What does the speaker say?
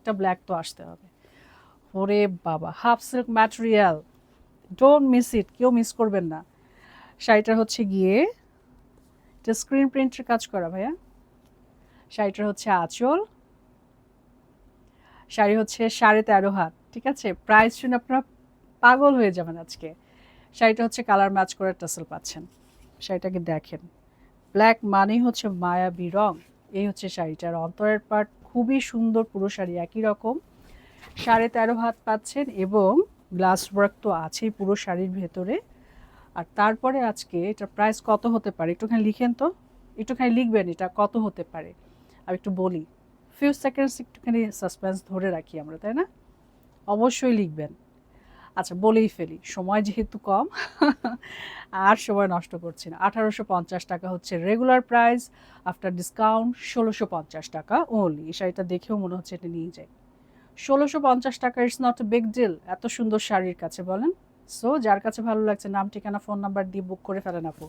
একটা ব্ল্যাক তো আসতে হবে। ওরে বাবা, half silk material, don't miss it, কেউ মিস করবেন না। শাড়িটা হচ্ছে গিয়ে এটা স্ক্রিন প্রিন্টের কাজ করা ভাইয়া। শাড়িটার হচ্ছে আঁচল, শাড়ি হচ্ছে 13.5 হাত, ঠিক আছে? প্রাইস শুনে আপনারা পাগল হয়ে যাবেন আজকে। শাড়িটা হচ্ছে কালার ম্যাচ করে টাসেল পাচ্ছেন। শাড়িটাকে দেখেন, ব্ল্যাক মানেই হচ্ছে মায়াবী রং। এই হচ্ছে শাড়িটার অন্তরের পার্ট, খুবই সুন্দর, পুরো শাড়ি একই রকম। 13.5 হাত পাচ্ছেন এবং গ্লাস ওয়ার্ক তো আছেই পুরো শাড়ির ভেতরে। আর তারপরে আজকে এটা প্রাইস কত হতে পারে একটুখানি লিখেন তো, একটুখানি লিখবেন এটা কত হতে পারে। আমি একটু বলি, ফিউ সেকেন্ডস একটুখানি সাসপেন্স ধরে রাখি আমরা, তাই না? অবশ্যই লিখবেন। আচ্ছা বলেই ফেলি, সময় যেহেতু কম আর সময় নষ্ট করছি না। 1850 টাকা হচ্ছে রেগুলার প্রাইস, আফটার ডিসকাউন্ট 1650 টাকা ওনলি। এই শাড়িটা দেখেও মনে হচ্ছে এটা নিয়ে যাই। 1650 টাকা, it's not a big deal এত সুন্দর শাড়ির কাছে, বলেন? সো যার কাছে ভালো লাগছে নাম ঠিকানা ফোন নাম্বার দিয়ে বুক করে ফেলেন আপু।